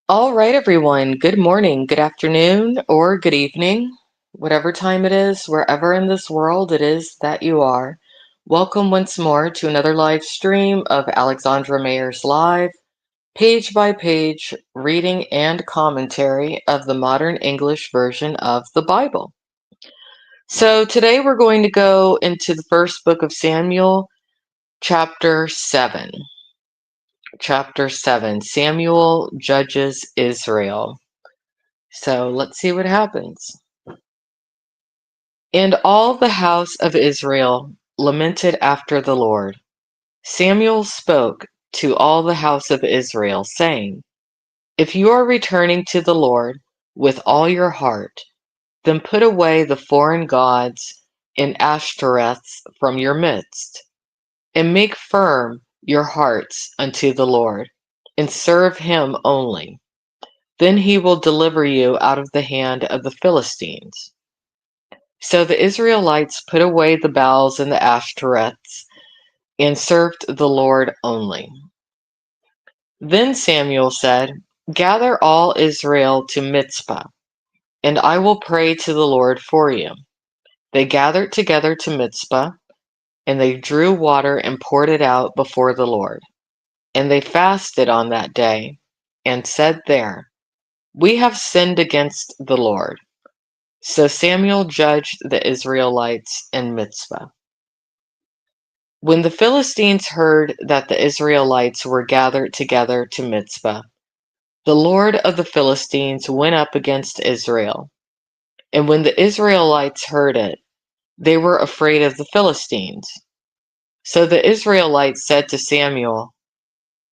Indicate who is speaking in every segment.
Speaker 1: All right, everyone. Good morning, good afternoon, or good evening, whatever time it is, wherever in this world it is that you are. Welcome once more to another live stream of Alexandra Mayers Live, page by page reading and commentary of the modern English version of the Bible. So today we're going to go into the first book of Samuel, chapter 7. Chapter 7, Samuel judges Israel. So let's see what happens. And all the house of Israel lamented after the Lord. Samuel spoke to all the house of Israel, saying, If you are returning to the Lord with all your heart, then put away the foreign gods and Ashtoreths from your midst, and make firm your hearts unto the Lord, and serve him only. Then he will deliver you out of the hand of the Philistines. So the Israelites put away the Baals and the Ashtoreths and served the Lord only. Then Samuel said, Gather all Israel to Mizpah, and I will pray to the Lord for you. They gathered together to Mizpah, and they drew water and poured it out before the Lord. And they fasted on that day, and said there, We have sinned against the Lord. So Samuel judged the Israelites in Mizpah. When the Philistines heard that the Israelites were gathered together to Mizpah, the Lord of the Philistines went up against Israel. And when the Israelites heard it, they were afraid of the Philistines. So the Israelites said to Samuel,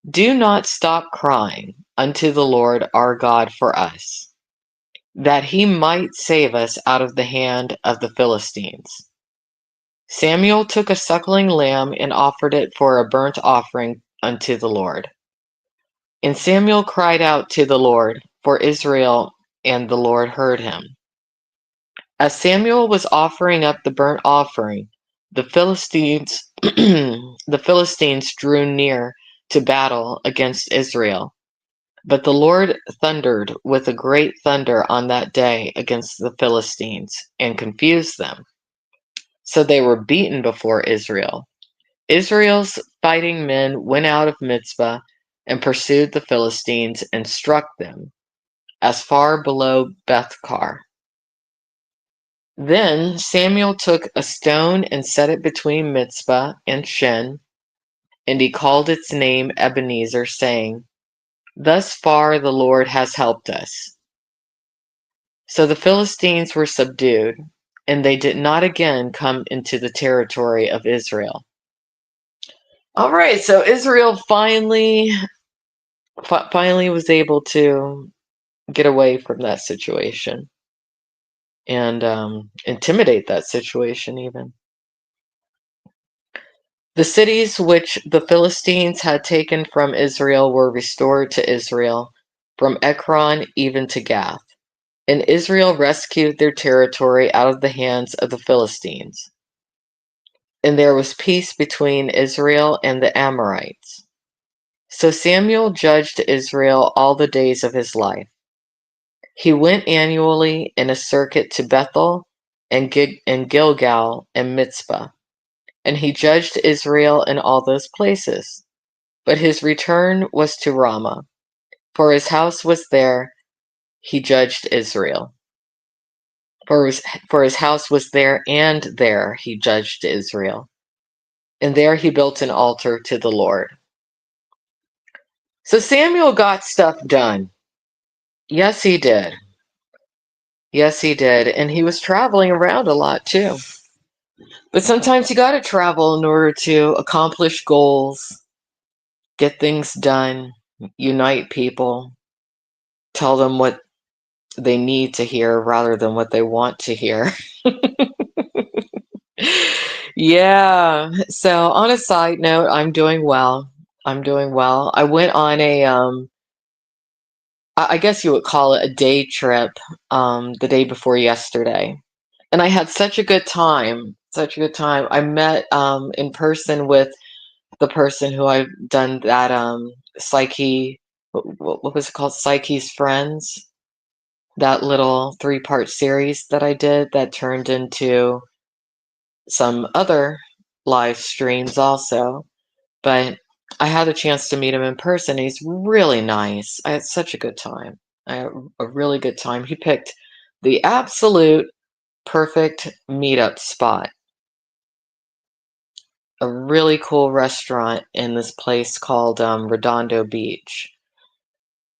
Speaker 1: Do not stop crying unto the Lord our God for us, that he might save us out of the hand of the Philistines. Samuel took a suckling lamb and offered it for a burnt offering unto the Lord. And Samuel cried out to the Lord for Israel, and the Lord heard him. As Samuel was offering up the burnt offering, the Philistines the Philistines drew near to battle against Israel. But the Lord thundered with a great thunder on that day against the Philistines and confused them. So they were beaten before Israel. Israel's fighting men went out of Mizpah and pursued the Philistines and struck them as far below Bethkar. Then Samuel took a stone and set it between Mizpah and Shen, and he called its name Ebenezer, saying, Thus far the Lord has helped us. So the Philistines were subdued, and they did not again come into the territory of Israel. All right, so Israel finally was able to get away from that situation and intimidate that situation even. The cities which the Philistines had taken from Israel were restored to Israel, from Ekron even to Gath. And Israel rescued their territory out of the hands of the Philistines. And there was peace between Israel and the Amorites. So Samuel judged Israel all the days of his life. He went annually in a circuit to Bethel and Gilgal and Mizpah, and he judged Israel in all those places. But his return was to Ramah, for his house was there. He judged Israel. For his house was there, and there he judged Israel. And there he built an altar to the Lord. So Samuel got stuff done. Yes, he did. Yes, he did. And he was traveling around a lot too. But sometimes you got to travel in order to accomplish goals, get things done, unite people, tell them what they need to hear rather than what they want to hear. Yeah. So on a side note, I'm doing well. I'm doing well. I went on a I guess you would call it a day trip the day before yesterday. And I had such a good time. Such a good time. I met in person with the person who I've done that psyche what was it called? Psyche's Friends. That little 3-part series that I did that turned into some other live streams also. But I had a chance to meet him in person. He's really nice. I had such a good time. I had a really good time. He picked the absolute perfect meetup spot. A really cool restaurant in this place called Redondo Beach.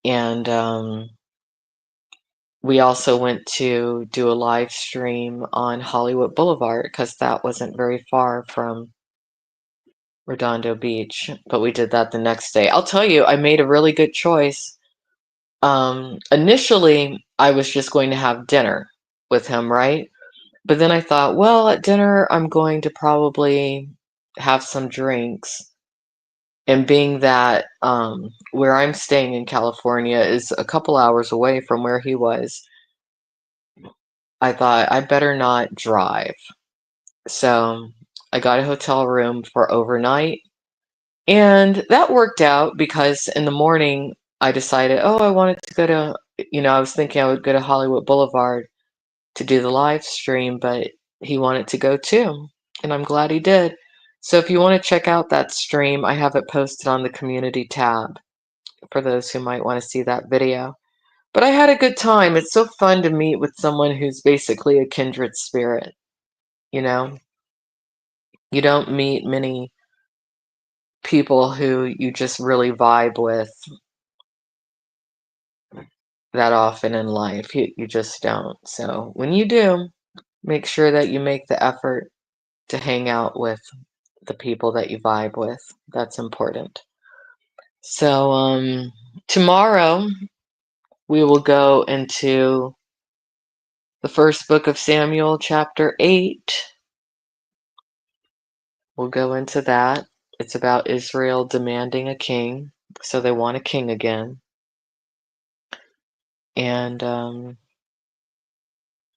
Speaker 1: And we also went to do a live stream on Hollywood Boulevard because that wasn't very far from Redondo Beach, but we did that the next day. I'll tell you, I made a really good choice. Initially, I was just going to have dinner with him, right? But then I thought, well, at dinner, I'm going to probably have some drinks. And being that where I'm staying in California is a couple hours away from where he was, I thought I better not drive. So I got a hotel room for overnight. And that worked out because in the morning I decided, oh, I wanted to go to, I was thinking I would go to Hollywood Boulevard to do the live stream, but he wanted to go too. And I'm glad he did. So if you want to check out that stream, I have it posted on the community tab for those who might want to see that video. But I had a good time. It's so fun to meet with someone who's basically a kindred spirit. You know, you don't meet many people who you just really vibe with that often in life. You just don't. So when you do, make sure that you make the effort to hang out with the people that you vibe with. That's important. So tomorrow we will go into the first book of Samuel, chapter 8. We'll go into that. It's about Israel demanding a king. So they want a king again. And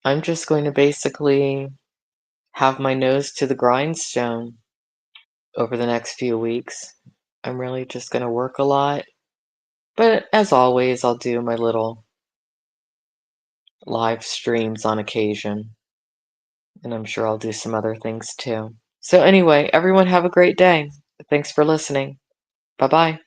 Speaker 1: I'm just going to basically have my nose to the grindstone over the next few weeks. I'm really just going to work a lot. But as always, I'll do my little live streams on occasion. And I'm sure I'll do some other things too. So anyway, everyone have a great day. Thanks for listening. Bye-bye.